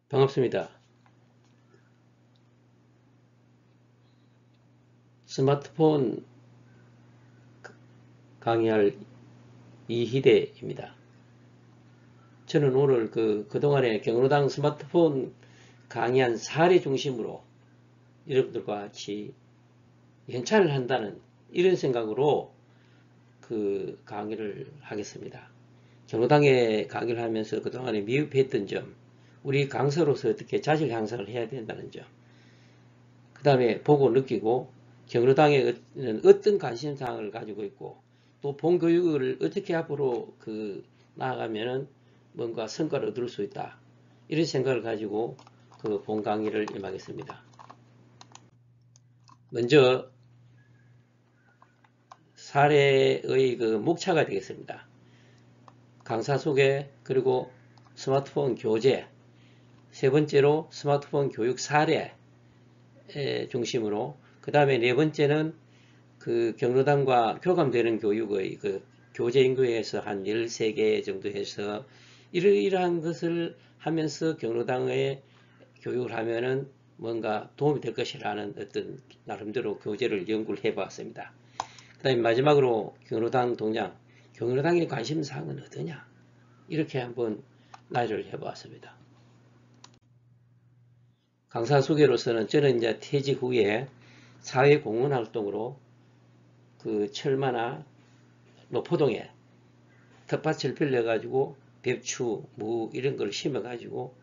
반갑습니다. 스마트폰 강의할 이희대입니다. 저는 오늘 그동안에 경로당 스마트폰 강의한 사례 중심으로 여러분들과 같이 연차를 한다는 이런 생각으로 강의를 하겠습니다. 경로당에 강의를 하면서 그동안에 미흡했던 점, 우리 강사로서 어떻게 자질 향상을 해야 된다는 점, 그 다음에 보고 느끼고 경로당에 어떤 관심사항을 가지고 있고 또 본교육을 어떻게 앞으로 나아가면은 뭔가 성과를 얻을 수 있다. 이런 생각을 가지고 본 강의를 임하겠습니다. 먼저 사례의 목차가 되겠습니다. 강사 소개, 그리고 스마트폰 교재, 세 번째로 스마트폰 교육 사례 중심으로, 그 다음에 네 번째는 경로당과 교감되는 교육의 교재 인구에서 한 13개 정도 해서 이러한 것을 하면서 경로당의 교육을 하면은 뭔가 도움이 될 것이라는 어떤 나름대로 교재를 연구를 해봤습니다. 그 다음에 마지막으로 경로당 동향, 경로당의 관심사항은 어떠냐, 이렇게 한번 나열을 해보았습니다. 강사 소개로서는 저는 이제 퇴직 후에 사회공헌 활동으로 철마나 노포동에 텃밭을 빌려가지고 배추, 무 이런 걸 심어가지고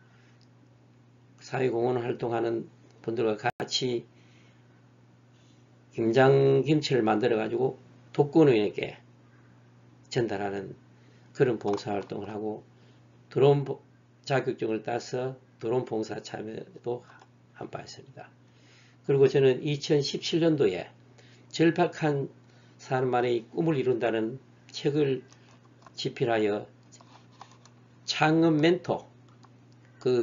사회공헌 활동하는 분들과 같이 김장김치를 만들어가지고 독거노인에게 전달하는 그런 봉사활동을 하고, 드론 자격증을 따서 드론 봉사 참여도 한 바 있습니다. 그리고 저는 2017년도에 절박한 사람만의 꿈을 이룬다는 책을 집필하여 창업 멘토,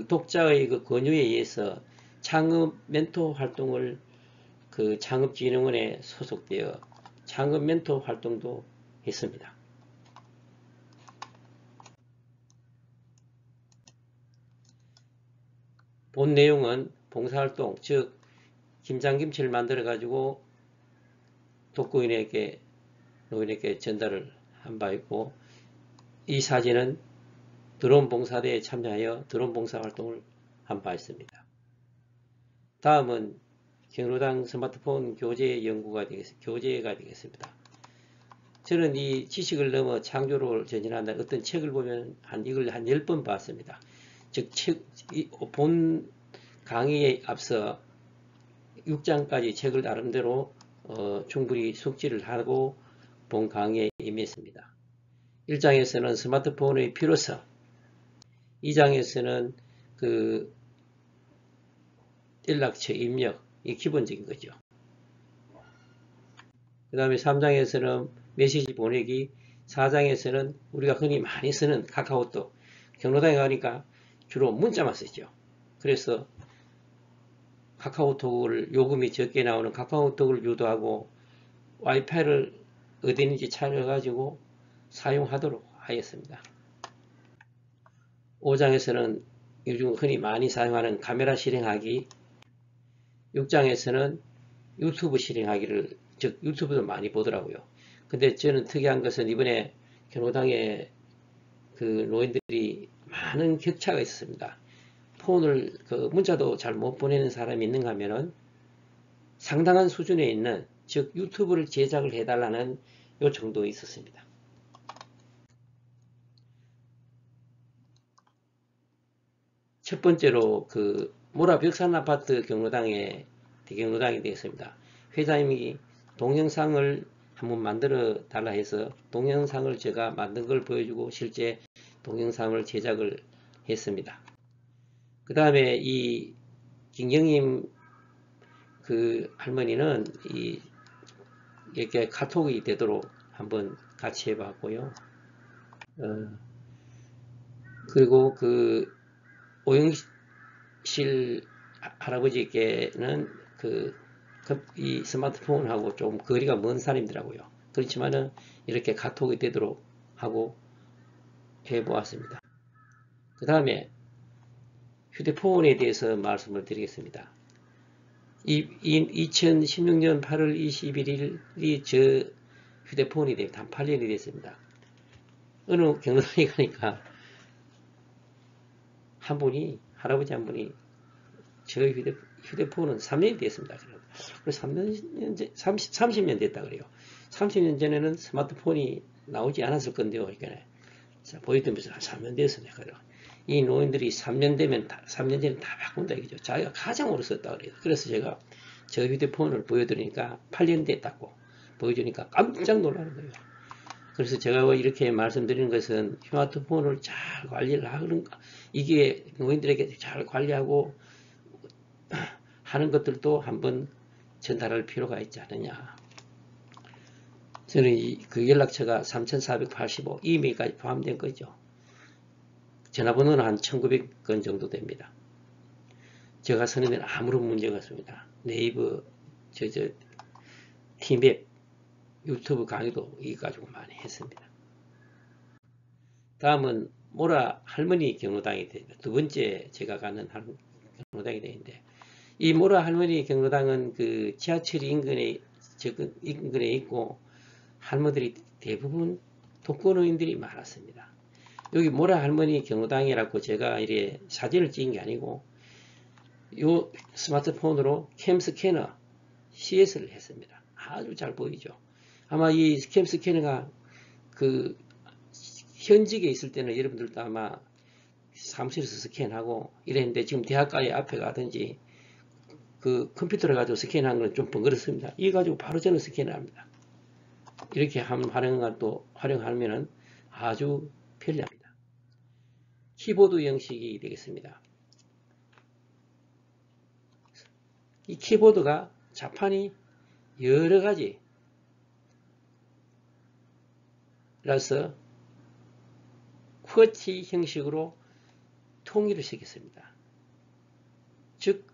독자의 권유에 의해서 창업 멘토 활동을 창업진흥원에 소속되어 창업 멘토 활동도 했습니다. 본 내용은 봉사활동, 즉 김장김치를 만들어 가지고 독거노인에게 전달을 한 바 있고, 이 사진은 드론 봉사대에 참여하여 드론 봉사 활동을 한 바 있습니다. 다음은 경로당 스마트폰 교재가 되겠습니다. 저는 이 지식을 넘어 창조를 전진한다 어떤 책을 보면 이걸 한 10번 봤습니다. 즉, 본 강의에 앞서 6장까지 책을 나름대로 충분히 숙지를 하고 본 강의에 임했습니다. 1장에서는 스마트폰의 필요성, 2장에서는 연락처 입력이 기본적인 거죠. 그 다음에 3장에서는 메시지 보내기, 4장에서는 우리가 흔히 많이 쓰는 카카오톡, 경로당에 가니까 주로 문자만 쓰죠. 그래서 카카오톡을 요금이 적게 나오는 카카오톡을 유도하고 와이파이를 어디든지 찾아가지고 사용하도록 하였습니다. 5장에서는 요즘 흔히 많이 사용하는 카메라 실행하기, 6장에서는 유튜브 실행하기를, 즉 유튜브도 많이 보더라고요. 근데 저는 특이한 것은 이번에 경로당에 노인들이 많은 격차가 있었습니다. 폰을 문자도 잘 못 보내는 사람이 있는가 하면은 상당한 수준에 있는, 즉 유튜브를 제작을 해달라는 요청도 있었습니다. 첫 번째로 모라 벽산 아파트 대경로당이 되겠습니다. 회장님이 동영상을 한번 만들어 달라 해서 동영상을 제가 만든 걸 보여주고 실제 동영상을 제작을 했습니다. 그 다음에 이 김경님 할머니는 이렇게 카톡이 되도록 한번 같이 해봤고요. 그리고 오영실 할아버지께는 이 스마트폰하고 좀 거리가 먼 사람이더라고요. 그렇지만은 이렇게 카톡이 되도록 하고 해보았습니다. 그 다음에 휴대폰에 대해서 말씀을 드리겠습니다. 2016년 8월 21일이 저 휴대폰이 됩니다. 한 8년이 됐습니다. 어느 경로당에 가니까 한 분이, 할아버지 한 분이 저 휴대폰은 3년이 됐습니다. 그래서 30년 됐다 그래요. 30년 전에는 스마트폰이 나오지 않았을 건데요. 그러니까 보여드리면서 3년 됐습니다. 이 노인들이 3년 되면 3년 전에 다 바꾼다 이거죠. 자기가 가장 오래 썼다 그래요. 그래서 제가 저 휴대폰을 보여드리니까 8년 됐다고 보여주니까 깜짝 놀라는 거예요. 그래서 제가 이렇게 말씀드리는 것은 스마트폰을 잘 관리를 하는가, 이게 노인들에게 잘 관리하고 하는 것들도 한번 전달할 필요가 있지 않느냐. 저는 그 연락처가 3485 이메일까지 포함된 거죠. 전화번호는 한 1900건 정도 됩니다. 제가 쓰는 데는 아무런 문제가 없습니다. 네이버, 티맵, 유튜브 강의도 이 가지고 많이 했습니다. 다음은 모라 할머니 경로당이 됩니다. 두 번째 제가 가는 경로당이 되는데, 이 모라 할머니 경로당은 그 지하철 인근에 있고 할머니들이 대부분 독거노인들이 많았습니다. 여기 모라 할머니 경로당이라고 제가 이래 사진을 찍은 게 아니고 요 스마트폰으로 캠 스캐너 CS를 했습니다. 아주 잘 보이죠. 아마 이 캠 스캐너가 그 현직에 있을 때는 여러분들도 아마 사무실에서 스캔하고 이랬는데 지금 대학가에 앞에 가든지 그 컴퓨터를 가지고 스캔하는 건 좀 번거롭습니다. 이 가지고 바로 저는 스캔을 합니다. 이렇게 활용하면 아주 편리합니다. 키보드 형식이 되겠습니다. 이 키보드가 자판이 여러 가지 라서 QWERTY 형식으로 통일을 시켰습니다. 즉,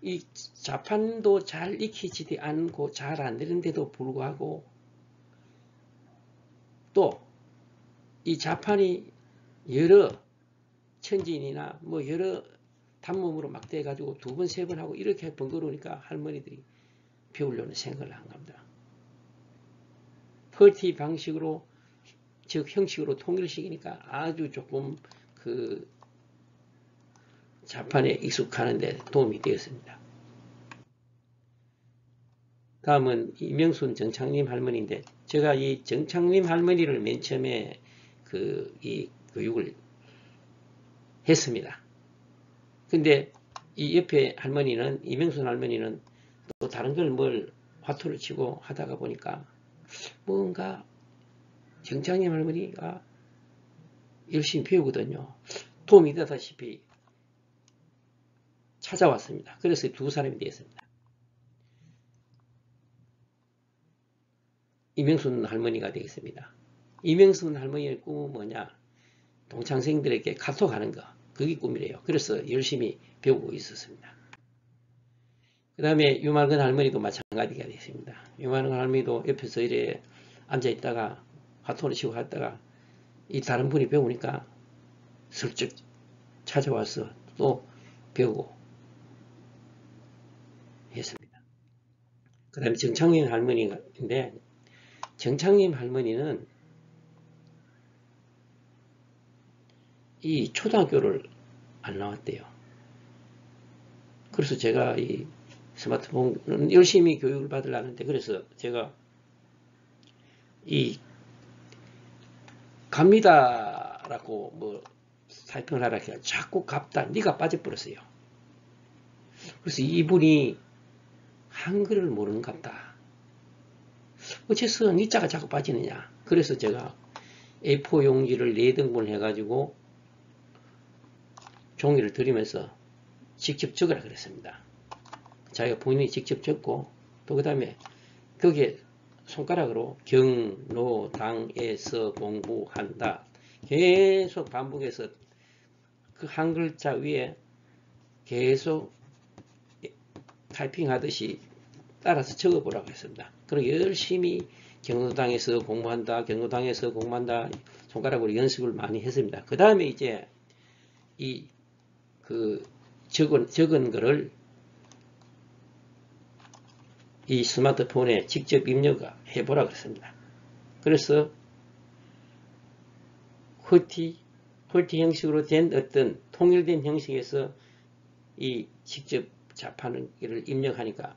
이 자판도 잘 익히지 않고 잘 안 되는데도 불구하고 또 이 자판이 여러 천진이나 뭐 여러 단몸으로 막 돼가지고 두 번, 세 번 하고 이렇게 번거로우니까 할머니들이 배우려는 생각을 한 겁니다. QWERTY 방식으로, 즉 형식으로 통일시키니까 아주 조금 그 자판에 익숙하는데 도움이 되었습니다. 다음은 이명순 정창림 할머니인데, 제가 이 정창림 할머니를 맨 처음에 이 교육을 했습니다. 근데 이 옆에 할머니는, 이명순 할머니는 또 다른 걸 뭘 화투를 치고 하다가 보니까 뭔가 정창림 할머니가 열심히 배우거든요. 도움이 되다시피 찾아왔습니다. 그래서 두 사람이 되었습니다. 이명순 할머니가 되겠습니다. 이명순 할머니의 꿈은 뭐냐? 동창생들에게 카톡하는 거. 그게 꿈이래요. 그래서 열심히 배우고 있었습니다. 그 다음에 유말근 할머니도 마찬가지가 되겠습니다. 유말근 할머니도 옆에서 이래 앉아있다가 화통을 치고 갔다가 이 다른 분이 배우니까 슬쩍 찾아와서 또 배우고 했습니다. 그 다음에 정창림 할머니인데, 정창림 할머니는 이 초등학교를 안 나왔대요. 그래서 제가 이 스마트폰 열심히 교육을 받으려는데, 그래서 제가 이 갑니다라고 뭐 타이핑을 하라 해서 자꾸 갑다, 니가 빠져버렸어요. 그래서 이분이 한글을 모르는 갑다. 어째서 니자가 자꾸 빠지느냐. 그래서 제가 A4 용지를 4등분을 해가지고 종이를 드리면서 직접 적으라 그랬습니다. 자기가 본인이 직접 적고, 또 그 다음에 거기에 손가락으로 경로당에서 공부한다 계속 반복해서 그 한 글자 위에 계속 타이핑 하듯이 따라서 적어보라고 했습니다. 그리고 열심히 경로당에서 공부한다, 경로당에서 공부한다 손가락으로 연습을 많이 했습니다. 그 다음에 이제 이 그 적은 거를 이 스마트폰에 직접 입력해 보라 그랬습니다. 그래서 QWERTY 형식으로 된 어떤 통일된 형식에서 이 직접 자판을 입력하니까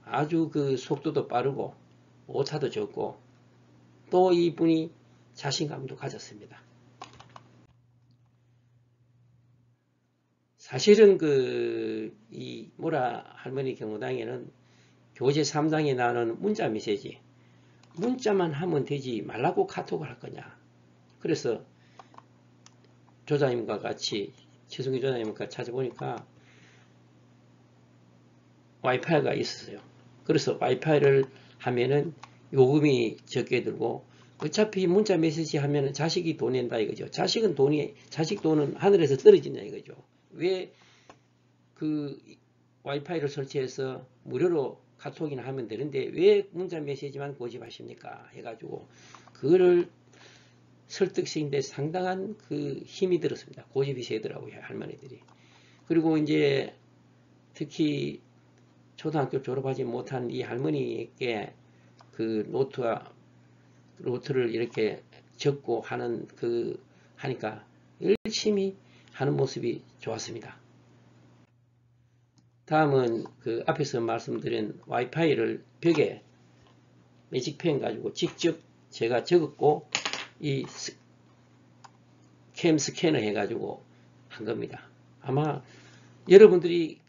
아주 그 속도도 빠르고 오차도 적고 또 이분이 자신감도 가졌습니다. 사실은 이 모라 할머니 경로당에는 교재 3장에 나오는 문자 메시지, 문자만 하면 되지 말라고 카톡을 할 거냐. 그래서 조장님과 같이, 최승규 조장님과 찾아보니까 와이파이가 있었어요. 그래서 와이파이를 하면은 요금이 적게 들고, 어차피 문자 메시지 하면은 자식이 돈 낸다 이거죠. 자식 돈은 하늘에서 떨어진다 이거죠. 왜 그 와이파이를 설치해서 무료로 카톡이나 하면 되는데 왜 문자 메시지만 고집하십니까? 해가지고 그거를 설득시키는데 상당한 그 힘이 들었습니다. 고집이 세더라고요, 할머니들이. 그리고 이제 특히 초등학교 졸업하지 못한 이 할머니에게 그 노트를 이렇게 적고 하는 하니까 열심히 하는 모습이 좋았습니다. 다음은 그 앞에서 말씀드린 와이파이를 벽에 매직펜 가지고 직접 제가 적었고 이 캠 스캐너 해가지고 한 겁니다. 아마 여러분들이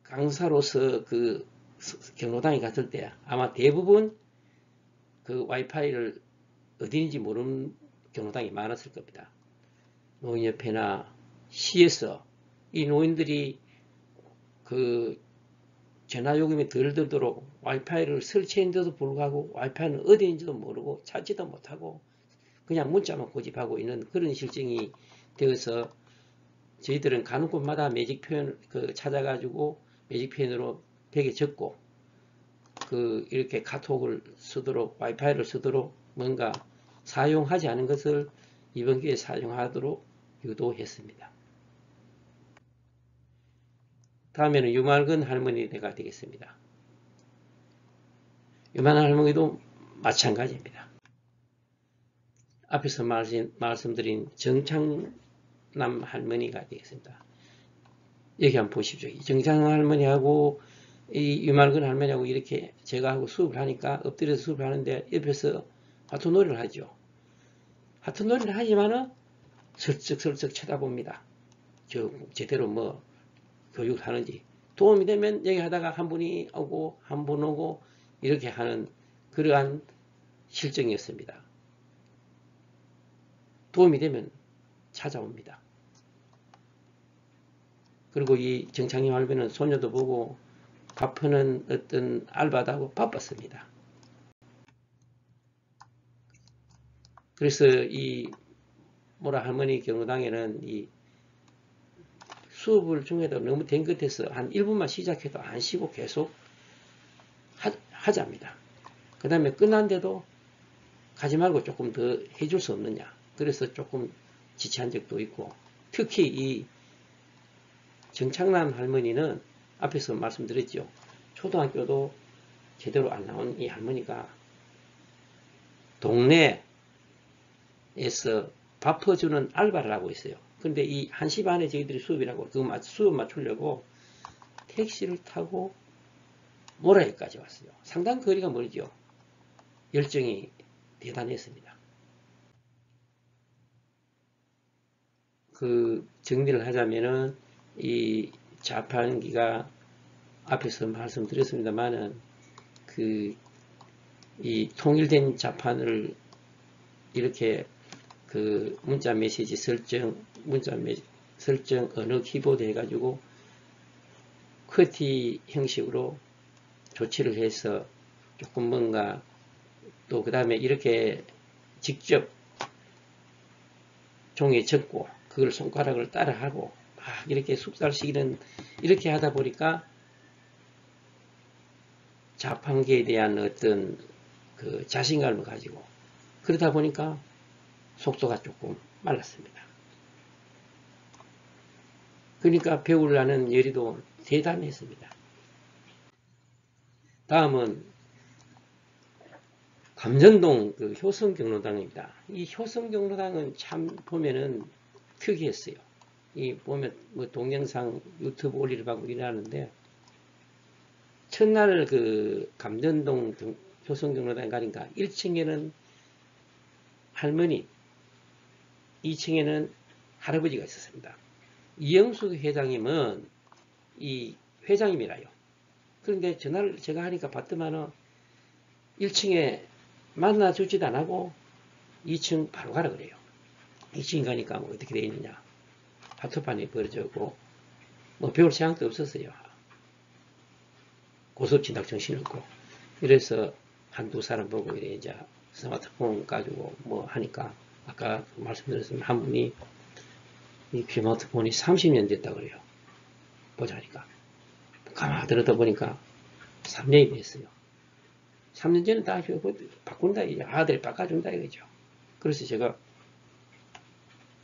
강사로서 그 경로당에 갔을 때 아마 대부분 그 와이파이를 어디인지 모르는 경로당이 많았을 겁니다. 노인협회나 시에서 이 노인들이 그 전화요금이 덜 들도록 와이파이를 설치했는데도 불구하고 와이파이는 어디인지도 모르고 찾지도 못하고 그냥 문자만 고집하고 있는 그런 실정이 되어서 저희들은 가는 곳마다 매직펜 찾아가지고 매직펜으로 벽에 적고 이렇게 카톡을 쓰도록 와이파이를 쓰도록 뭔가 사용하지 않은 것을 이번 기회에 사용하도록 유도했습니다. 다음에는 유말근 할머니가 되겠습니다. 유말근 할머니도 마찬가지입니다. 앞에서 말씀드린 정창남 할머니가 되겠습니다. 여기 한번 보십시오. 정창남 할머니하고 이 유말근 할머니하고 이렇게 제가 하고 수업을 하니까 엎드려서 수업을 하는데 옆에서 하트놀이를 하죠. 하트놀이를 하지만은 슬쩍슬쩍 쳐다봅니다. 제대로 뭐 교육을 하는지. 도움이 되면 여기 하다가 한 분이 오고 한 분 오고 이렇게 하는 그러한 실정이었습니다. 도움이 되면 찾아옵니다. 그리고 이 정창님 할배는 손녀도 보고 밥하는 어떤 알바도 하고 바빴습니다. 그래서 이 모라 할머니 경로당에는 이 수업을 중에도 너무 된 것에서 한 1분만 시작해도 안 쉬고 계속 하자입니다. 그 다음에 끝난데도 가지 말고 조금 더 해줄 수 없느냐. 그래서 조금 지체한 적도 있고, 특히 이 정창남 할머니는 앞에서 말씀드렸죠. 초등학교도 제대로 안 나온 이 할머니가 동네에서 밥 퍼주는 알바를 하고 있어요. 근데 이 1시 반에 저희들이 수업이라고 그 수업 맞추려고 택시를 타고 모라에까지 왔어요. 상당 거리가 멀죠. 열정이 대단했습니다. 그 정리를 하자면은 이 자판기가 앞에서 말씀드렸습니다만은 이 통일된 자판을 이렇게 그 문자 메시지 설정 언어 키보드 해가지고 QWERTY 형식으로 조치를 해서 조금 뭔가 또 그 다음에 이렇게 직접 종이에 적고 그걸 손가락을 따라하고 막 이렇게 숙달시키는 이렇게 하다 보니까 자판기에 대한 어떤 그 자신감을 가지고 그러다 보니까 속도가 조금 말랐습니다. 그러니까 배우려는 열의도 대단했습니다. 다음은 감전동 그 효성경로당입니다. 이 효성경로당은 참 보면은 특이했어요. 이 보면 뭐 동영상 유튜브 올리는 방법이 하는데, 첫날 그 감전동 효성경로당 가니까 1층에는 할머니, 2층에는 할아버지가 있었습니다. 이영숙 회장님은 이 회장님이라요. 그런데 전화를 제가 하니까 봤더만은 1층에 만나주지도 안 하고 2층 바로 가라 그래요. 2층 가니까 뭐 어떻게 되어 있느냐. 하트판이 벌어졌고, 뭐 배울 생각도 없었어요. 고속진학 정신 없고. 그래서 한두 사람 보고 이제 스마트폰 가지고 뭐 하니까, 아까 말씀드렸지만 한 분이 이 스마트폰이 30년 됐다 그래요. 보자니까. 가만히 들었다 보니까 3년이 됐어요. 3년 전에 다 바꾼다, 이제 아들이 바꿔준다 이거죠. 그래서 제가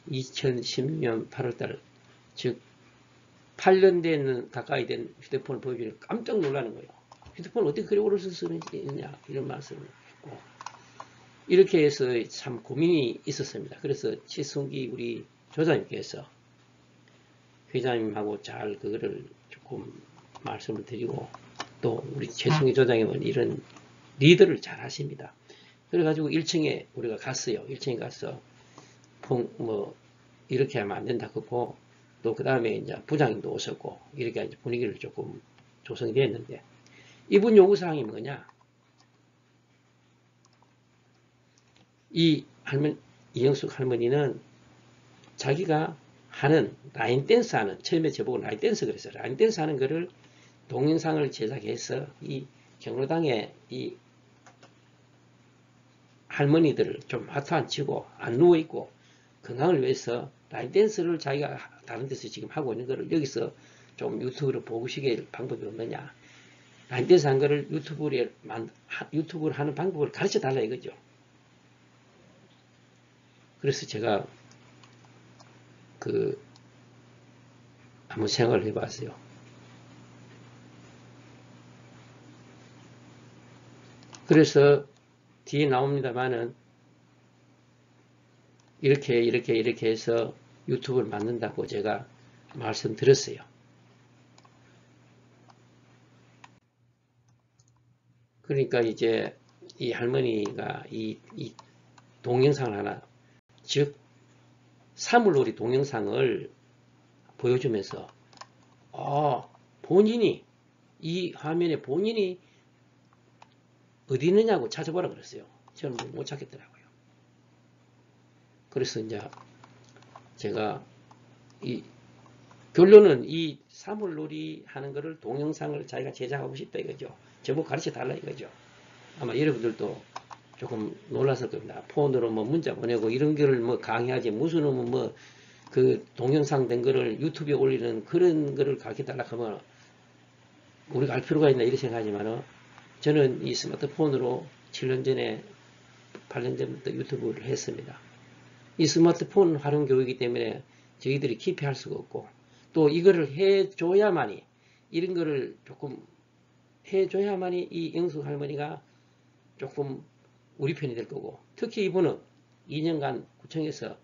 2010년 8월달, 즉 8년 된 가까이 된 휴대폰을 보여주니 깜짝 놀라는 거예요. 휴대폰을 어떻게 그리 오래 쓰느냐 이런 말씀을 했고, 이렇게 해서 참 고민이 있었습니다. 그래서 최순기 우리 조장님께서 회장님하고 잘 그거를 조금 말씀을 드리고, 또 우리 최순기 조장님은 이런 리더를 잘 하십니다. 그래가지고 1층에 우리가 갔어요. 1층에 가서 뭐 이렇게 하면 안 된다 그고, 또 그 다음에 이제 부장님도 오셨고, 이렇게 이제 분위기를 조금 조성이 됐는데, 이분 요구사항이 뭐냐? 이 할머니, 이영숙 할머니는 자기가 하는 라인 댄스 하는, 처음에 저보고 라인 댄스 그랬어요. 라인 댄스 하는 거를 동영상을 제작해서 이 경로당에 이 할머니들을 좀 하트 안 치고 안 누워있고 건강을 위해서 라인 댄스를 자기가 다른 데서 지금 하고 있는 거를 여기서 좀 유튜브로 보시게 방법이 없느냐. 라인 댄스 한 거를 유튜브를 하는 방법을 가르쳐 달라 이거죠. 그래서 제가 한번 생각을 해봤어요. 그래서 뒤에 나옵니다만은 이렇게 해서 유튜브를 만든다고 제가 말씀드렸어요. 그러니까 이제 이 할머니가 이 동영상을 하나, 즉 사물놀이 동영상을 보여주면서 본인이 이 화면에 본인이 어디 있느냐고 찾아보라 그랬어요. 저는 못 찾겠더라고요. 그래서 이제 제가 결론은 이 사물놀이 하는 거를 동영상을 자기가 제작하고 싶다 이거죠. 저보고 가르쳐 달라 이거죠. 아마 여러분들도 조금 놀랐을 겁니다. 폰으로 뭐 문자 보내고 이런 거를 뭐 강의하지, 무슨 놈은 뭐 그 동영상 된 거를 유튜브에 올리는 그런 거를 가르쳐 달라 하면 우리가 할 필요가 있나 이렇게 생각하지만은, 저는 이 스마트폰으로 7년 전에 8년 전부터 유튜브를 했습니다. 이 스마트폰 활용 교육이기 때문에 저희들이 깊이 할 수가 없고, 또 이거를 해줘야만이, 이런 거를 조금 해줘야만이 이 영숙 할머니가 조금 우리 편이 될 거고, 특히 이분은 2년간 구청에서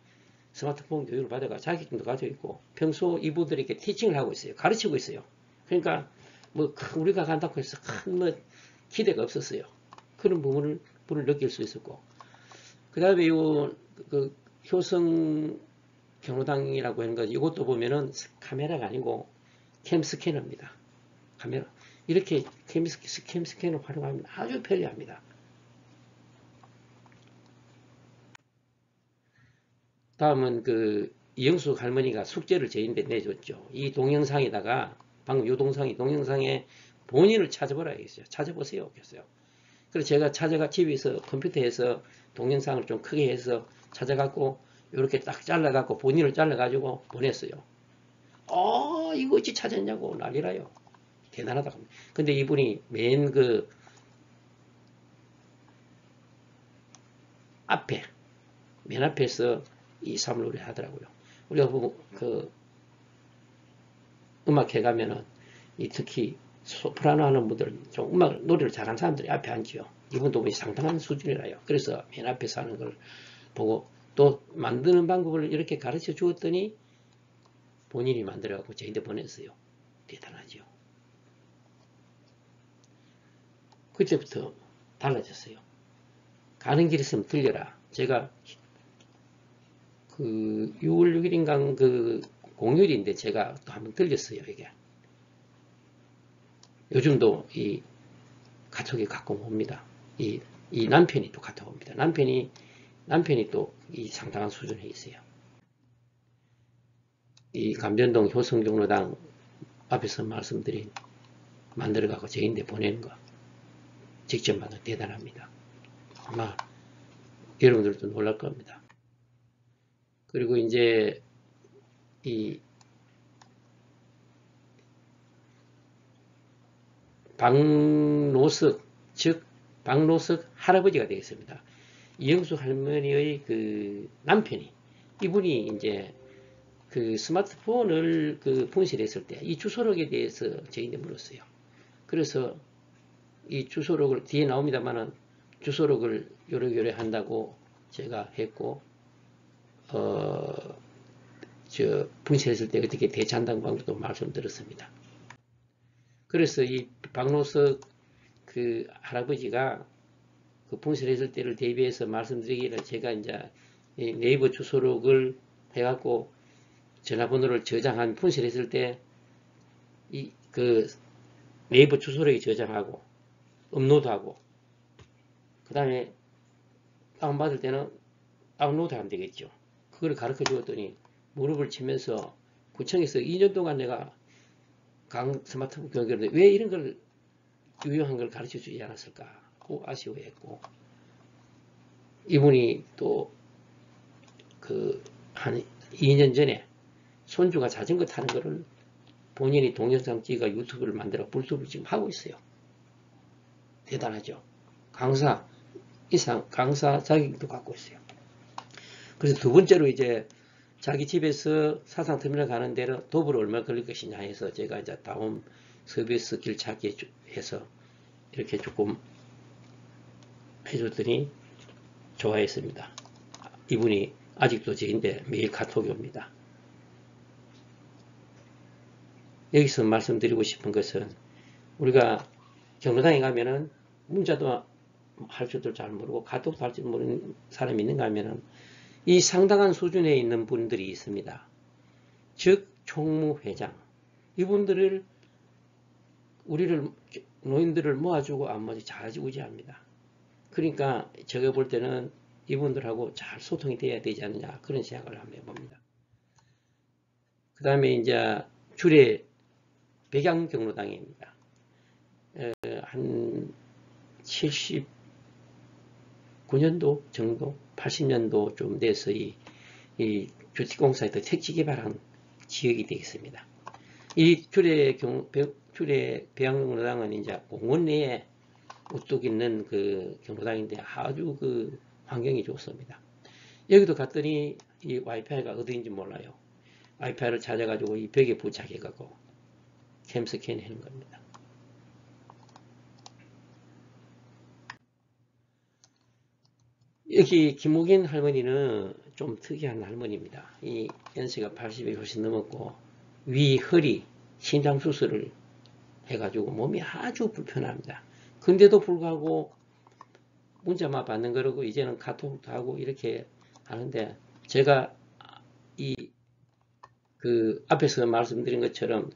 스마트폰 교육을 받아가 자격증도 가지고 있고, 평소 이분들에게 티칭을 하고 있어요. 가르치고 있어요. 그러니까 뭐 우리가 간다고 해서 큰 뭐 기대가 없었어요. 그런 부분을 느낄 수 있었고, 그 다음에 그 효성 경로당이라고 하는 거, 이것도 보면은 카메라가 아니고 캠 스캐너입니다. 카메라. 이렇게 캠 스캐너 활용하면 아주 편리합니다. 다음은 이영숙 할머니가 숙제를 저희한테 내줬죠. 이 동영상에다가, 방금 요 동영상에 본인을 찾아보라 했어요. 찾아보세요. 그랬어요. 그래서 제가 집에서 컴퓨터에서 동영상을 좀 크게 해서 찾아갖고 이렇게 딱 잘라갖고 본인을 잘라가지고 보냈어요. 이거 어찌 찾았냐고 난리라요. 대단하다. 근데 이분이 맨 맨 앞에서 이 사물놀이 하더라고요. 우리가 보고 음악 해가면은 이 특히 소프라노 하는 분들 좀 노래를 잘하는 사람들이 앞에 앉지요. 이분도 뭐 상당한 수준이라요. 그래서 맨 앞에서 하는 걸 보고 또 만드는 방법을 이렇게 가르쳐 주었더니 본인이 만들어갖고 저희한테 보냈어요. 대단하죠. 그때부터 달라졌어요. 가는 길 있으면 들려라. 제가 그 6월 6일인가 그 공휴일인데 제가 또 한번 들렸어요. 이게 요즘도 이 카톡이 가끔 옵니다. 이 남편이 또 카톡 옵니다. 남편이 또 이 상당한 수준에 있어요. 이 감전동 효성경로당 앞에서 말씀드린 만들어가고 저인데 보내는 거 직접 만든 대단합니다. 아마 여러분들도 놀랄 겁니다. 그리고 이제 이 박노석, 즉 박노석 할아버지가 되겠습니다. 이영수 할머니의 그 남편이 이분이 이제 그 스마트폰을 그 분실했을 때 이 주소록에 대해서 저희한테 물었어요. 그래서 이 주소록을 뒤에 나옵니다만은 주소록을 요래요래 한다고 제가 했고 분실했을 때 어떻게 대처한다는 방법도 말씀드렸습니다. 그래서 이 박노석 그 할아버지가 그 분실했을 때를 대비해서 말씀드리기를 제가 이제 네이버 주소록을 해갖고 전화번호를 저장한 분실했을 때 이 그 네이버 주소록에 저장하고 업로드하고 그 다음에 다운받을 때는 다운로드 하면 되겠죠. 그걸 가르쳐 주었더니 무릎을 치면서 구청에서 2년 동안 내가 스마트폰 교육을 왜 이런 걸 유용한 걸 가르쳐 주지 않았을까 아쉬워했고 이분이 또 그 한 2년 전에 손주가 자전거 타는 거를 본인이 동영상 찍어 유튜브를 만들어 불수를 지금 하고 있어요. 대단하죠. 강사 자격도 갖고 있어요. 그래서 두 번째로 이제 자기 집에서 사상터미널 가는 데로 도보로 얼마 걸릴 것이냐 해서 제가 이제 다음 서비스 길 찾기 해서 이렇게 조금 해줬더니 좋아했습니다. 이분이 아직도 저인데 매일 카톡이 옵니다. 여기서 말씀드리고 싶은 것은 우리가 경로당에 가면은 문자도 할 줄도 잘 모르고 카톡도 할 줄 모르는 사람이 있는가 하면은 이 상당한 수준에 있는 분들이 있습니다. 즉 총무회장 이분들을 우리를 노인들을 모아주고 안 모아주고 좌지우지합니다. 그러니까 제가 볼 때는 이분들하고 잘 소통이 돼야 되지 않느냐 그런 생각을 한번 해봅니다. 그 다음에 이제 주례 백양경로당입니다. 한 79년도 정도 80년도 좀 돼서 이 주택공사에서 택지 개발한 지역이 되겠습니다. 이 주례 백양경로당은 이제 공원 내에 우뚝 있는 그 경로당인데 아주 그 환경이 좋습니다. 여기도 갔더니 이 와이파이가 어디인지 몰라요. 와이파이를 찾아가지고 이 벽에 부착해가지고 캠스캔 하는 겁니다. 여기 김옥인 할머니는 좀 특이한 할머니입니다. 이 연세가 80이 훨씬 넘었고 위, 허리, 심장 수술을 해가지고 몸이 아주 불편합니다. 근데도 불구하고 문자만 받는 거라고 이제는 카톡도 하고 이렇게 하는데 제가 그 앞에서 말씀드린 것처럼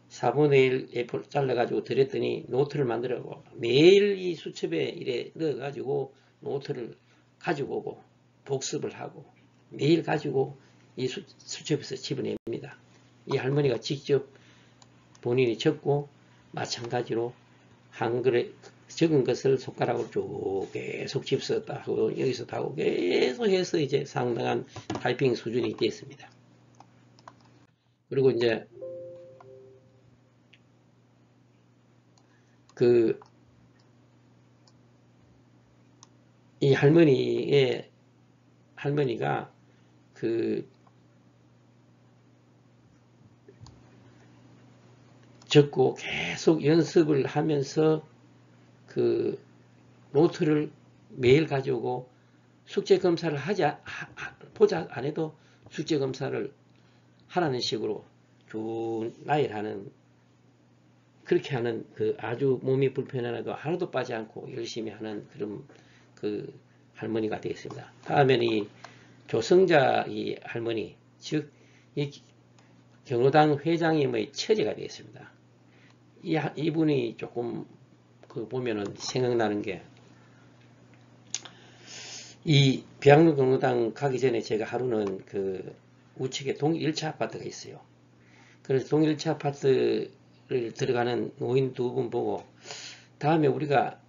4분의 1 A4 잘라가지고 드렸더니 노트를 만들어고 매일 이 수첩에 이래 넣어가지고 노트를 가지고 오고 복습을 하고 매일 가지고 이 수첩에서 집어냅니다. 이 할머니가 직접 본인이 적고 마찬가지로 한글에 적은 것을 손가락으로 쭉 계속 집었다 하고 여기서 하고 계속 해서 이제 상당한 타이핑 수준이 됐습니다. 그리고 이제 이 할머니가 적고 계속 연습을 하면서 그 노트를 매일 가져오고 숙제 검사를 보자 안 해도 숙제 검사를 하라는 식으로 주 나일 하는, 그렇게 하는 그 아주 몸이 불편해도 하루도 빠지 않고 열심히 하는 그런 그 할머니가 되겠습니다. 다음에는 이 조성자 이 할머니, 즉 이 경로당 회장님의 처제가 되겠습니다. 이분이 조금 그 보면은 생각나는 게, 이 비양로 경로당 가기 전에 제가 하루는 그 우측에 동일 1차 아파트가 있어요. 그래서 동일 1차 아파트를 들어가는 노인 두 분 보고, 다음에 우리가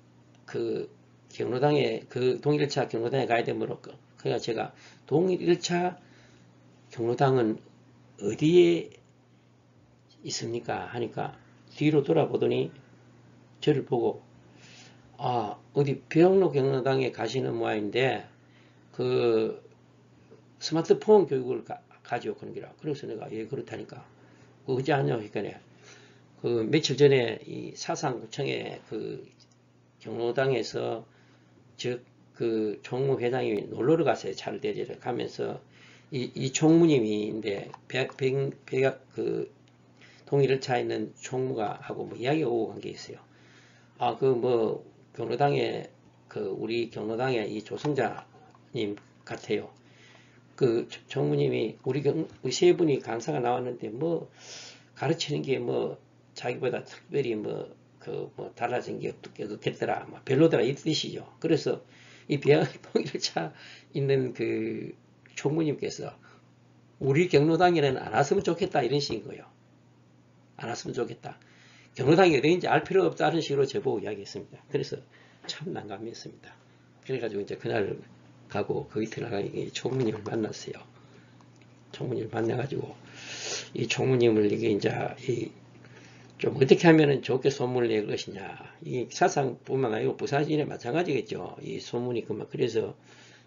그 경로당에, 그 동일 1차 경로당에 가야 되므로, 그러니까 제가 동일 1차 경로당은 어디에 있습니까? 하니까 뒤로 돌아보더니 저를 보고, 어디 비양로 경로당에 가시는 모양인데 그 스마트폰 교육을 가지고 그런 기라. 그래서 내가 예 그렇다니까. 어제 하냐고 했더니 그 며칠 전에 이 사상구청에 그 경로당에서 즉 그 총무회장이 놀러를 갔어요. 차를 대리를 가면서 이 총무님인데 그 동일차에 있는 총무가 하고 뭐 이야기가 오고 간 게 있어요. 그 뭐 경로당에 그 우리 경로당에 이 조성자님 같아요. 그 총무님이 우리 세 분이 강사가 나왔는데 뭐 가르치는 게 뭐 자기보다 특별히 뭐 달라진 게 없겠더라, 뭐 별로더라 이 뜻이죠. 그래서 이 비양봉일차 있는 그 총무님께서 우리 경로당에는 안 왔으면 좋겠다 이런 식인 거예요. 안 왔으면 좋겠다. 경로당이 어디인지 알 필요 없다는 식으로 저보고 이야기했습니다. 그래서 참 난감했습니다. 그래가지고 이제 그날 가고 그 이튿날 가기 총무님을 만났어요. 총무님을 만나가지고 이 총무님을 이게 이제 좀 어떻게 하면은 좋게 소문을 낼 것이냐. 이 사상뿐만 아니고 부사진에 마찬가지겠죠. 이 소문이 그만. 그래서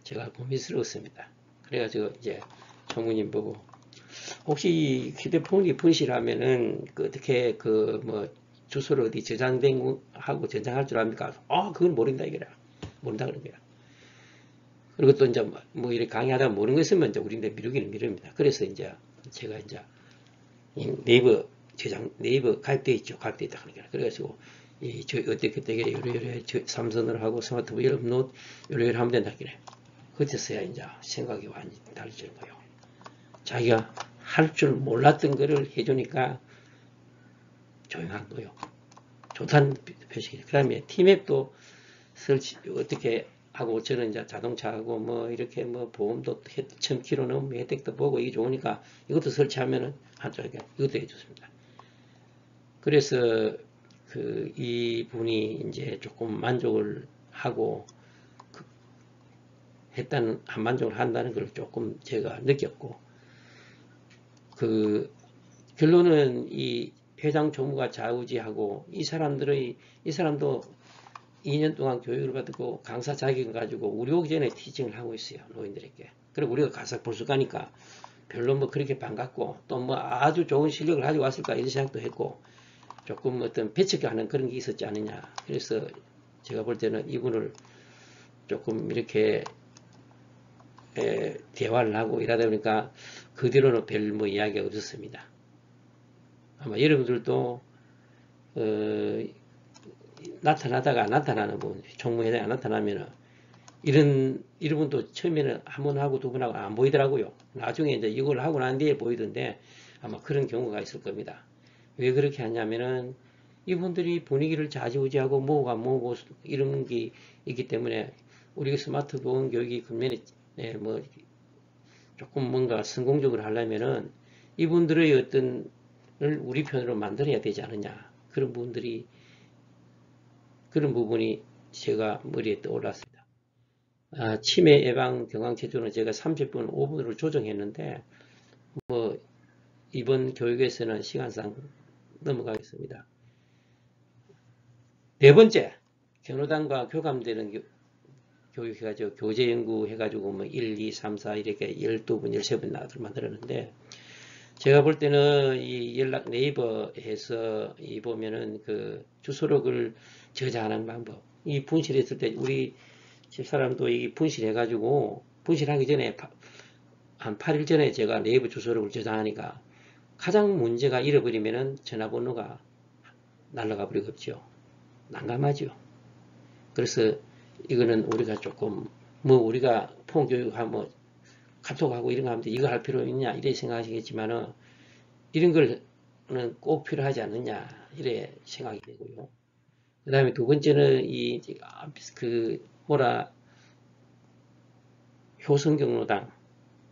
제가 고민스러웠습니다. 그래가지고 이제 총무님 보고 혹시 휴대폰이 분실하면은 어떻게 주소를 어디 저장된 하고 저장할 줄 압니까? 그건 모른다 이거라. 모른다 그런 거야. 그리고 또 이제 뭐 이렇게 강의하다가 모르는 거 있으면 이제 우리인데 미루기는 미룹니다. 그래서 이제 제가 이제 네이버 가입돼 있죠. 가입돼 있다 하는 거야. 그래가지고 어떻게 되게 요래 삼선으로 하고 스마트폰 여러 노트 요래 하면 된다 그래. 그때서야 이제 생각이 완전히 달라지는 거예요. 자기가 할 줄 몰랐던 거를 해주니까 조용한 거요. 좋다는 표식이죠. 그 다음에 티맵도 설치 어떻게 하고, 저는 이제 자동차하고 뭐 이렇게 뭐 보험도 1000km 넘으면 혜택도 보고 이게 좋으니까 이것도 설치하면은 한쪽에 이것도 해줬습니다. 그래서 이 분이 이제 조금 만족을 하고 만족을 한다는 걸 조금 제가 느꼈고, 결론은 이 회장 총무가 좌우지하고 이 사람도 2년 동안 교육을 받고 강사 자격을 가지고 우리 오기 전에 티칭을 하고 있어요. 노인들에게. 그리고 우리가 가서 볼수 가니까 별로 뭐 그렇게 반갑고 또 뭐 아주 좋은 실력을 가지고 왔을까 이런 생각도 했고, 조금 어떤 배척하는 그런 게 있었지 않느냐. 그래서 제가 볼 때는 이분을 조금 이렇게 대화를 하고 이러다 보니까 그 뒤로는 별 뭐 이야기가 없었습니다. 아마 여러분들도 나타나다가 나타나는 분, 총무회장이 안 나타나면은 이런 분도 처음에는 한 번 하고 두 번 하고 안 보이더라고요. 나중에 이제 이걸 하고 난 뒤에 보이던데 아마 그런 경우가 있을 겁니다. 왜 그렇게 하냐면은 이분들이 분위기를 좌지우지하고 모으고 이런 게 있기 때문에 우리가 스마트폰 교육이 금년에 뭐 조금 뭔가 성공적으로 하려면은 이분들의 어떤 우리 편으로 만들어야 되지 않느냐. 그런 부분이 제가 머리에 떠올랐습니다. 치매 예방 경황체조는 제가 30분 5분으로 조정했는데 뭐 이번 교육에서는 시간상 넘어가겠습니다. 네 번째, 경로당과 교감되는 교육해가지고 교재 연구 해가지고 뭐 1, 2, 3, 4 이렇게 12분, 13분 나들 만들었는데, 제가 볼 때는 이 연락 네이버에서 이 보면은 그 주소록을 저장하는 방법. 이 분실했을 때 우리 집사람도 이 분실해가지고 분실하기 전에 한 8일 전에 제가 네이버 주소록을 저장하니까 가장 문제가 잃어버리면은 전화번호가 날아가 버리겠죠. 난감하죠. 그래서 이거는 우리가 조금 뭐 우리가 폰 교육하고 뭐 카톡하고 이런 거 하면 이거 할 필요 있냐 이래 생각하시겠지만은 이런 거는 꼭 필요하지 않느냐 이래 생각이 되고요. 그 다음에 두 번째는 그 뭐라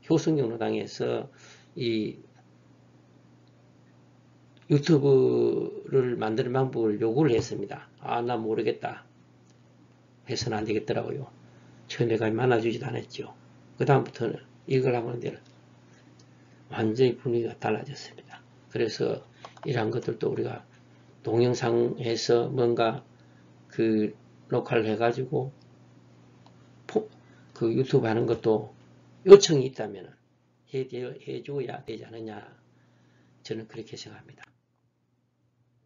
효성경로당에서 이 유튜브를 만드는 방법을 요구를 했습니다. 아, 나 모르겠다. 해서는 안 되겠더라고요. 처음에 가면 만나주지도 않았죠. 그 다음부터는 이걸 하면 되는 완전히 분위기가 달라졌습니다. 그래서 이러한 것들도 우리가 동영상에서 뭔가 그 녹화를 해가지고 그 유튜브 하는 것도 요청이 있다면 해줘야 되지 않느냐 저는 그렇게 생각합니다.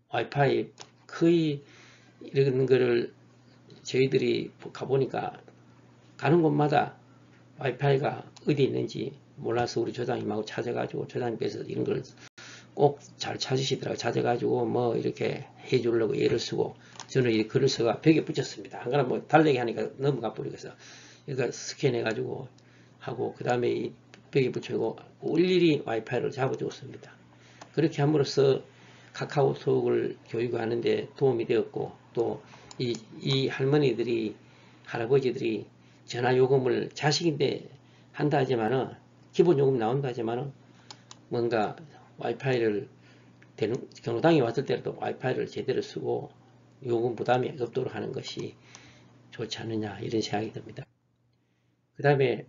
와이파이 거의 이런 거를 저희들이 가보니까 가는 곳마다 와이파이가 어디 있는지 몰라서 우리 조장님하고 찾아가지고 조장님께서 이런 걸 꼭 잘 찾으시더라고요. 찾아가지고 뭐 이렇게 해주려고 애를 쓰고 저는 이 글을 써가 벽에 붙였습니다. 안 그러면 뭐 달래기 하니까 넘어가 버리겠어. 그러니까 스캔해가지고 하고 그 다음에 이 벽에 붙이고 일일이 와이파이를 잡아줬습니다. 그렇게 함으로써 카카오톡을 교육하는데 도움이 되었고 또 이 할머니들이 할아버지들이 전화요금을 자식인데 한다 하지만은 기본요금 나온다 하지만은 뭔가 와이파이를 경로당에 왔을 때도 와이파이를 제대로 쓰고 요금 부담이 없도록 하는 것이 좋지 않느냐 이런 생각이 듭니다. 그 다음에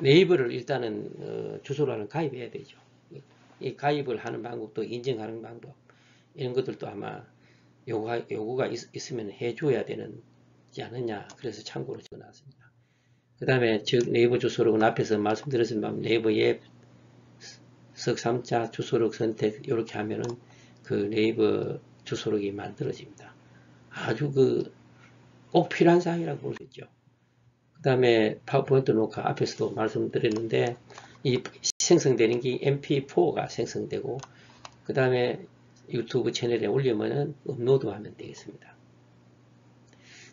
네이버를 일단은 주소로는 가입해야 되죠. 이 가입을 하는 방법도 인증하는 방법 이런 것들도 아마 요구가 있으면 해줘야 되지 않느냐 그래서 참고로 적어놨습니다. 그 다음에 네이버 주소록은 앞에서 말씀드렸지만 네이버 앱 석3자 주소록 선택 이렇게 하면은 그 네이버 주소록이 만들어집니다. 아주 꼭 필요한 사항이라고 볼 수 있죠. 그 다음에 파워포인트 녹화 앞에서도 말씀드렸는데 이 생성되는 게 mp4가 생성되고 그 다음에 유튜브 채널에 올리면은 업로드하면 되겠습니다.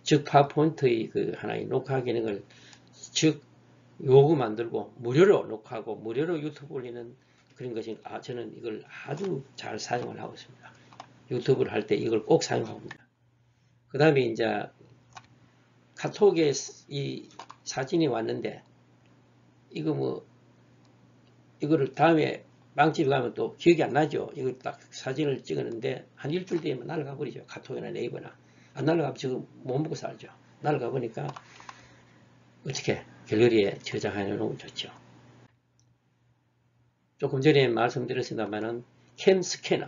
즉 파워포인트의 하나의 녹화 기능을 즉 요구 만들고 무료로 녹화하고 무료로 유튜브 올리는 그런 것이 저는 이걸 아주 잘 사용을 하고 있습니다. 유튜브를 할 때 이걸 꼭 사용합니다. 그 다음에 이제 카톡에 이 사진이 왔는데 이거를 다음에 빵집에 가면 또 기억이 안 나죠. 이거 딱 사진을 찍었는데 한 일주일 뒤에만 날아가 버리죠. 카톡이나 네이버나 안 날아가면 지금 못 먹고 살죠. 날아가 보니까 어떻게 갤러리에 저장해 놓으면 좋죠. 조금 전에 말씀드렸습니다만은 캠 스캐너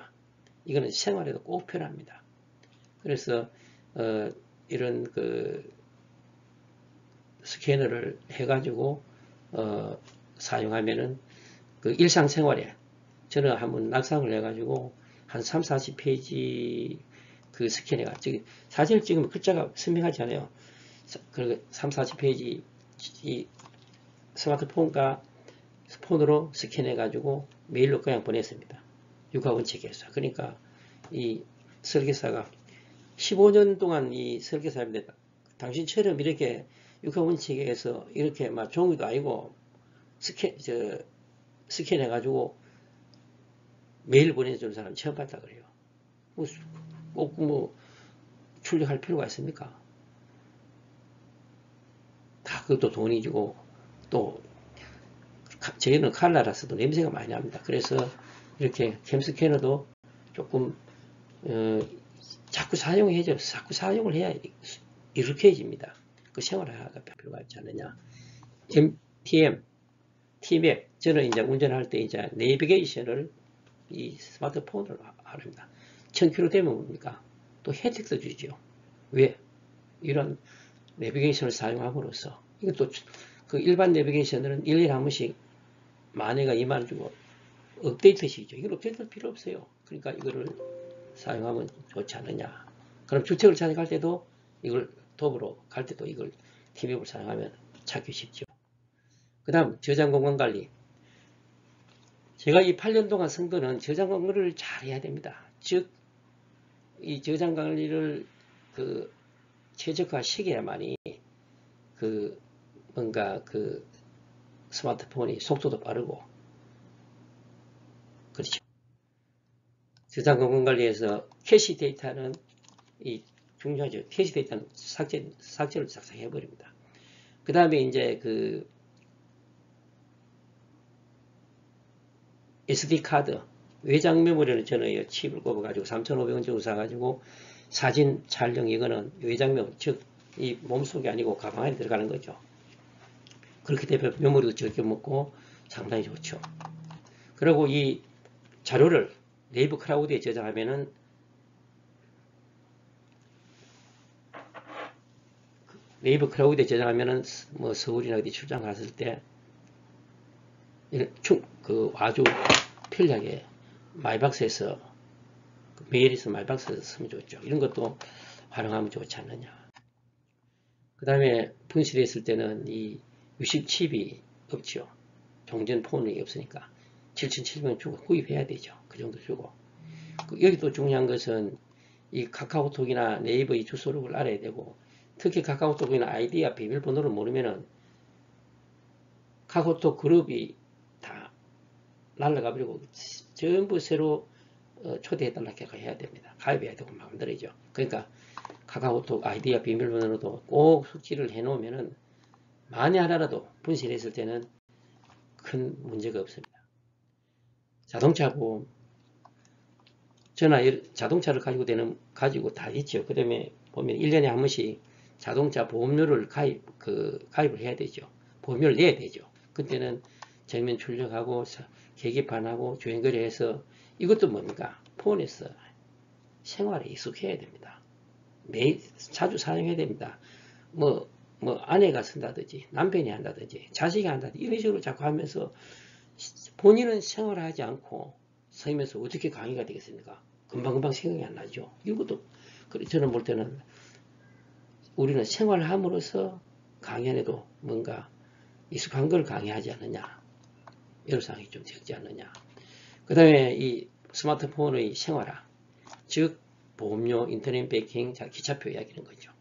이거는 생활에도 꼭 필요합니다. 그래서 이런 스캐너를 해가지고 사용하면은 일상생활에 저는 한번 낙상을 해가지고 한 3, 40페이지 스캐너가 사진을 찍으면 글자가 선명하지 않아요. 그리고 3, 40페이지 이 스마트폰과 폰으로 스캔해가지고 메일로 그냥 보냈습니다. 육하원칙에서. 그러니까 이 설계사가 15년 동안 이 설계사인데 당신처럼 이렇게 육하원칙에서 이렇게 막 종이도 아니고 스캔해가지고 메일 보내주는 사람 처음 봤다 그래요. 꼭 출력할 필요가 있습니까? 다 그것도 돈이 주고 또 저희는 칼라라서도 냄새가 많이 납니다. 그래서 이렇게 캠스캐너도 조금 자꾸 사용해야죠. 자꾸 사용을 해야 이렇게해집니다. 그 생활화가 필요가 있지 않느냐. T맵 저는 이제 운전할 때 이제 내비게이션을 이 스마트폰으로 합니다. 1000km 되면 뭡니까? 또 혜택도 주죠. 왜? 이런 내비게이션을 사용함으로써 이것도 일반 내비게이션은 1년에 한 번씩 10,000원, 20,000원 주고 업데이트식이죠. 이걸 업데이트 필요 없어요. 그러니까 이거를 사용하면 좋지 않느냐. 그럼 주택을 찾아갈 때도 이걸 도구로 갈 때도 이걸 TM앱을 사용하면 찾기 쉽죠. 그 다음 저장 공간 관리. 제가 이 8년 동안 쓴 거는 저장 관리를 잘 해야 됩니다. 즉, 이 저장 관리를 최적화시켜야만이 뭔가 스마트폰이 속도도 빠르고, 그렇죠. 저장 공간 관리에서 캐시 데이터는 중요하죠. 캐시 데이터는 삭제를 싹싹 해버립니다. 그 다음에 이제 SD 카드, 외장 메모리는 저는 칩을 꼽아가지고 3,500원 주고 사가지고 사진 촬영 이거는 외장 메모리, 즉, 이 몸속이 아니고 가방 안에 들어가는 거죠. 그렇기 때문에 메모리도 적게 먹고 상당히 좋죠. 그리고 이 자료를 네이버 클라우드에 저장하면은 뭐 서울이나 어디 출장 갔을 때 아주 편리하게 마이박스에서 메일에서 마이박스에서 쓰면 좋죠. 이런 것도 활용하면 좋지 않느냐. 그 다음에 분실했을 때는 이 유심칩이 없죠. 종전 폰이 없으니까 7,700원 주고 구입해야 되죠. 그 정도 주고. 여기 또 중요한 것은 이 카카오톡이나 네이버 이 주소록을 알아야 되고, 특히 카카오톡이나 아이디와 비밀번호를 모르면은 카카오톡 그룹이 다 날라가 버리고 전부 새로 초대해달라고 해야 됩니다. 가입해야 되고 만들어야죠. 그러니까 카카오톡 아이디와 비밀번호도 꼭 숙지를 해놓으면은 만에 하나라도 분실했을 때는 큰 문제가 없습니다. 자동차 보험, 자동차를 가지고 다 있죠. 그 다음에 보면 1년에 한 번씩 자동차 보험료를 가입을 해야 되죠. 보험료를 내야 되죠. 그때는 전면 출력하고 계기판하고 주행거리해서 이것도 뭡니까? 폰에서 생활에 익숙해야 됩니다. 매일 자주 사용해야 됩니다. 뭐 아내가 쓴다든지 남편이 한다든지 자식이 한다든지 이런 식으로 자꾸 하면서 본인은 생활하지 않고 쓰면서 어떻게 강의가 되겠습니까? 금방금방 생각이 안 나죠. 이것도 저는 볼 때는 우리는 생활함으로써 강의 안에도 뭔가 익숙한 걸 강의하지 않느냐, 애로사항이 좀 적지 않느냐. 그 다음에 이 스마트폰의 생활화, 즉 보험료, 인터넷 뱅킹, 기차표 이야기하는 거죠.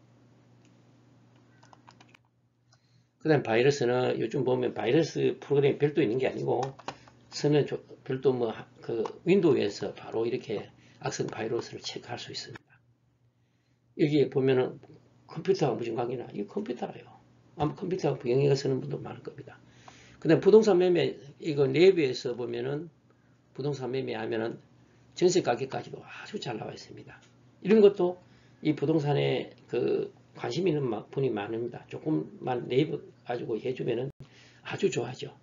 그 다음 바이러스는 요즘 보면 바이러스 프로그램이 별도 있는 게 아니고 쓰면 별도 윈도우에서 바로 이렇게 악성 바이러스를 체크할 수 있습니다. 여기 보면은 컴퓨터가 무슨 관계나 이 컴퓨터라요. 아마 컴퓨터가 영어가 쓰는 분도 많을 겁니다. 그 다음 부동산 매매 이거 내부에서 보면은 부동산 매매하면은 전세 가격까지도 아주 잘 나와 있습니다. 이런 것도 이 부동산에 관심 있는 분이 많습니다. 조금만 네이버 가지고 해주면은 아주 좋아하죠.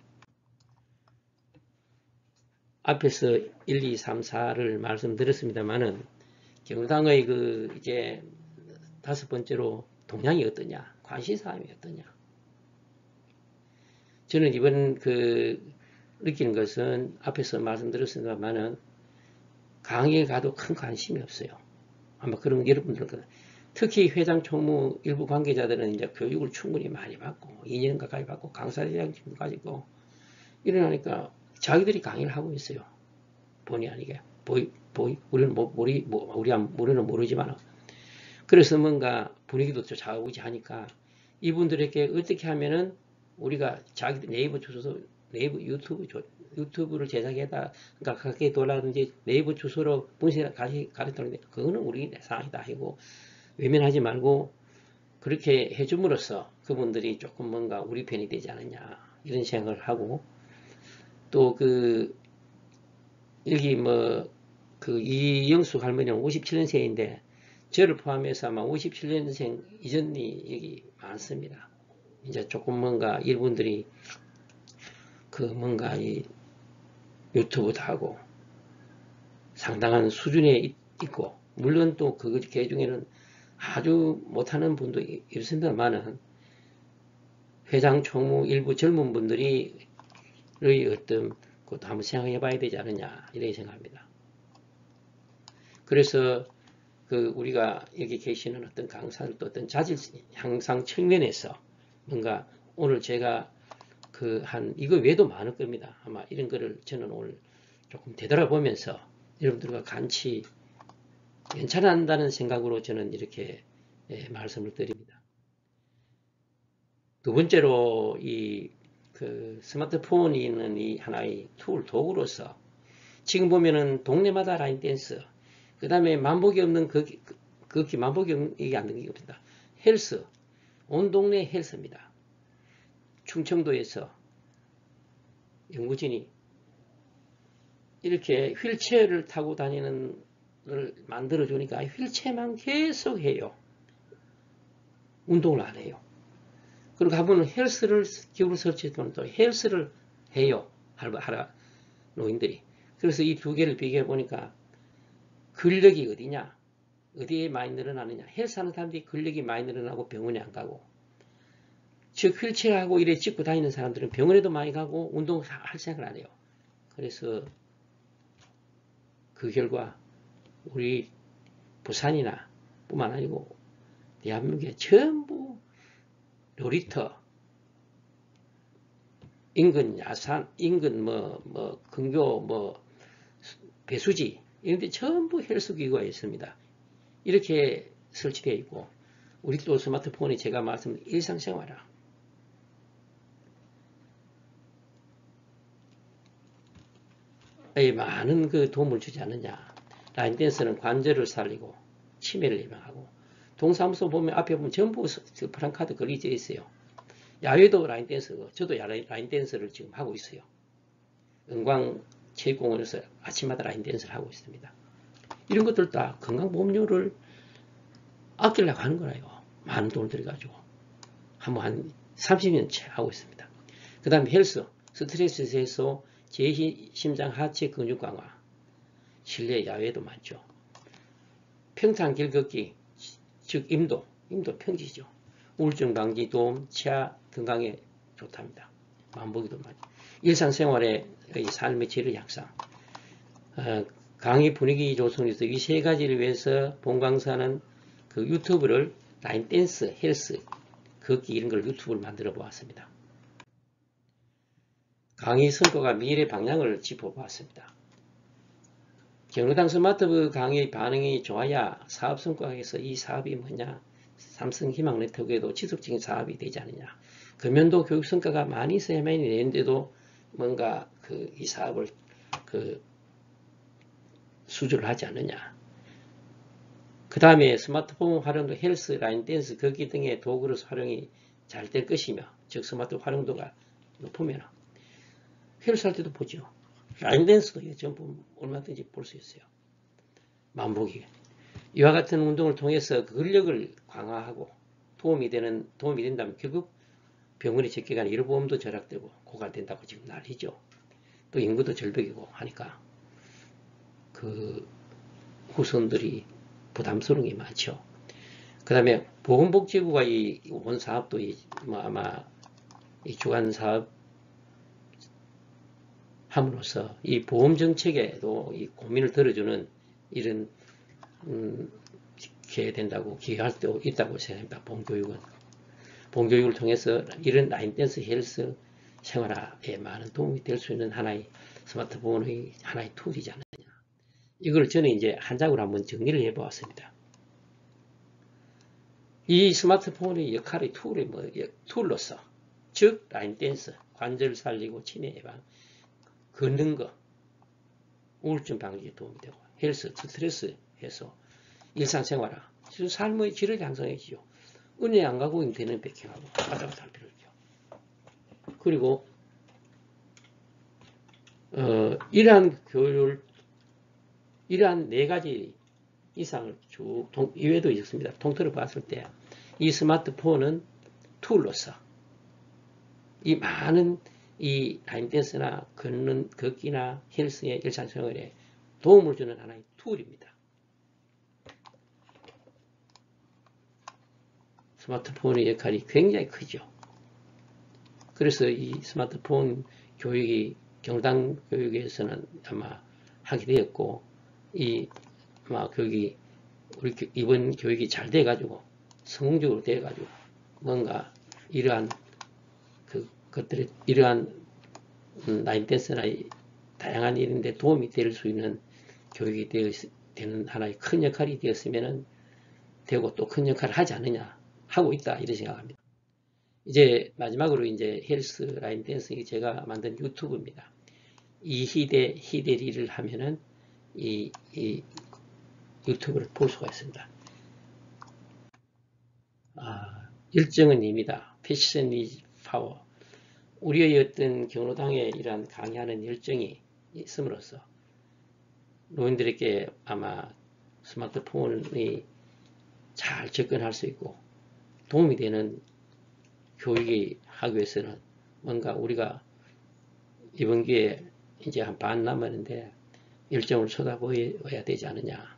앞에서 1, 2, 3, 4를 말씀드렸습니다만은 경로당의 이제 5번째로 동향이 어떠냐, 관심사항이 어떠냐. 저는 이번 느끼는 것은 앞에서 말씀드렸습니다만은 강의에 가도 큰 관심이 없어요. 아마 그런 여러분들 특히 회장 총무 일부 관계자들은 이제 교육을 충분히 많이 받고 2년 가까이 받고 강사자격증도 가지고 이러니까 자기들이 강의를 하고 있어요. 본의 아니게 우리는 모르지만 그래서 뭔가 분위기도 좌우지하니까 이분들에게 어떻게 하면은 우리가 자기 네이버 주소 네이버 유튜브를 제작해다 그러니까 각계 돌라든지 네이버 주소로 분실을 가르치는데 그거는 우리 상황이다 하고 외면하지 말고 그렇게 해줌으로써 그분들이 조금 뭔가 우리 편이 되지 않느냐 이런 생각을 하고 또 여기 이영숙 할머니는 57년생인데 저를 포함해서 아마 57년생 이전이 여기 많습니다. 이제 조금 뭔가 이분들이 뭔가 이 유튜브도 하고 상당한 수준에 있고 물론 또 그 중에는 아주 못하는 분도 있습니다만은 회장 총무 일부 젊은 분들이 어떤 그것도 한번 생각해 봐야 되지 않느냐 이렇게 생각합니다. 그래서 우리가 여기 계시는 어떤 강사들도 어떤 자질 향상 측면에서 뭔가 오늘 제가 이거 외에도 많을 겁니다. 아마 이런 거를 저는 오늘 조금 되돌아보면서 여러분들과 같이 괜찮아한다는 생각으로 저는 이렇게 말씀을 드립니다. 두 번째로 스마트폰이 있는 이 하나의 도구로서 지금 보면은 동네마다 라인 댄스, 그 다음에 만복이 없는 만복이 이게 안 되는 게 없습니다. 헬스, 온 동네 헬스입니다. 충청도에서 연구진이 이렇게 휠체어를 타고 다니는 걸 만들어 주니까 휠체어만 계속 해요. 운동을 안 해요. 그리고 한번은 헬스를 기구를 설치했더니 또 헬스를 해요. 노인들이. 그래서 이 두 개를 비교해 보니까 근력이 어디냐? 어디에 많이 늘어나느냐? 헬스하는 사람들이 근력이 많이 늘어나고 병원에 안 가고, 즉 휠체어하고 이래 짚고 다니는 사람들은 병원에도 많이 가고 운동을 할 생각을 안 해요. 그래서 그 결과 우리 부산이나 뿐만 아니고 대한민국에 전부 놀이터, 인근 야산, 인근 근교 배수지 이런 데 전부 헬스기구가 있습니다. 이렇게 설치되어 있고, 우리 또 스마트폰이 제가 말씀드린 일상생활에 많은 도움을 주지 않느냐. 라인 댄스는 관절을 살리고 치매를 예방하고, 동사무소 보면 앞에 보면 전부 프랑카드 걸리져 있어요. 야외도 라인 댄스, 저도 라인 댄스를 지금 하고 있어요. 은광체육공원에서 아침마다 라인 댄스를 하고 있습니다. 이런 것들 다 건강보험료를 아끼려고 하는 거라요. 많은 돈을 들여가지고. 한 30년째 하고 있습니다. 그 다음에 헬스, 스트레스 해소, 심장, 하체 근육 강화, 실내 야외도 많죠. 평탄 길 걷기, 즉 임도 평지죠. 우울증 방지 도움, 치아 건강에 좋답니다. 만보기도 많이. 일상생활의 삶의 질을 향상, 강의 분위기 조성에서 이 세 가지를 위해서 본 강사는 유튜브를 라인 댄스, 헬스, 걷기 이런 걸 유튜브를 만들어 보았습니다. 강의 성과가 미래 방향을 짚어보았습니다. 경로당 스마트 강의 반응이 좋아야 사업 성과에서 이 사업이 뭐냐, 삼성 희망 네트워크에도 지속적인 사업이 되지 않느냐, 금연도 교육 성과가 많이 있어야만 되는데도 뭔가 이 사업을 수주를 하지 않느냐. 그 다음에 스마트폰 활용도 헬스, 라인 댄스, 걷기 등의 도구로서 활용이 잘 될 것이며, 즉 스마트 활용도가 높으면 헬스 할 때도 보죠. 라인 댄스도 전부 얼마든지 볼 수 있어요. 만보기. 이와 같은 운동을 통해서 근력을 강화하고 도움이 된다면 결국 병원에 적게가는 의료보험도 절약되고 고갈된다고 지금 난리죠. 또 인구도 절벽이고 하니까 후손들이 부담스러운 게 많죠. 그 다음에 보건복지부가 이번 사업도 아마 이 주간 사업 함으로써 이 보험 정책에도 이 고민을 들어주는 이런 기여할 수 있다고 생각합니다. 본교육을 통해서 이런 라인 댄스 헬스 생활에 많은 도움이 될 수 있는 하나의 스마트폰의 하나의 툴이지 않느냐. 이걸 저는 이제 한 장으로 한번 정리를 해보았습니다. 이 스마트폰의 역할의 툴로서, 즉 라인 댄스, 관절 살리고 치매 예방, 걷는 거, 우울증 방지에 도움이 되고, 헬스, 스트레스 해소, 일상생활화, 삶의 질을 향상해지죠. 은행 안 가고 인터넷 베킹하고 왔다 갔다 할 필요 없죠. 그리고 이러한 이러한 네 가지 이상을 쭉 이외에도 있습니다. 통틀어 봤을 때 이 스마트폰은 툴로서 이 많은 이 라인 댄스나 걷기나 헬스의 일상생활에 도움을 주는 하나의 툴입니다. 스마트폰의 역할이 굉장히 크죠. 그래서 이 스마트폰 교육이 경당 교육에서는 아마 하게 되었고, 아마 교육이, 이번 교육이 잘 돼가지고, 성공적으로 돼가지고, 뭔가 이러한 이러한 라인 댄스나 다양한 일인데 도움이 될 수 있는 교육이 되는 하나의 큰 역할이 되었으면 되고 또 큰 역할을 하지 않느냐 하고 있다 이렇게 생각합니다. 이제 마지막으로 이제 헬스 라인 댄스 제가 만든 유튜브입니다. 이희대 희대리를 하면은 이 유튜브를 볼 수가 있습니다. 열정은 입니다. 패션 이즈 파워. 우리의 어떤 경로당에 이러한 강의하는 열정이 있음으로써 노인들에게 아마 스마트폰이 잘 접근할 수 있고 도움이 되는 교육이 하기 위해서는 뭔가 우리가 이번 기회에 이제 한 반 남았는데 열정을 쏟아부어야 되지 않느냐.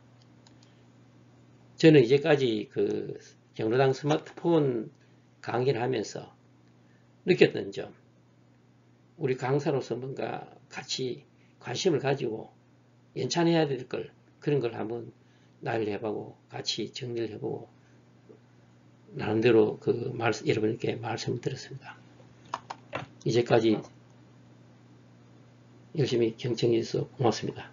저는 이제까지 그 경로당 스마트폰 강의를 하면서 느꼈던 점, 우리 강사로서 뭔가 같이 관심을 가지고 연찬해야 될 걸, 그런 걸 한번 나열을 해보고 같이 정리를 해보고 나름대로 여러분께 말씀을 드렸습니다. 이제까지 열심히 경청해 주셔서 고맙습니다.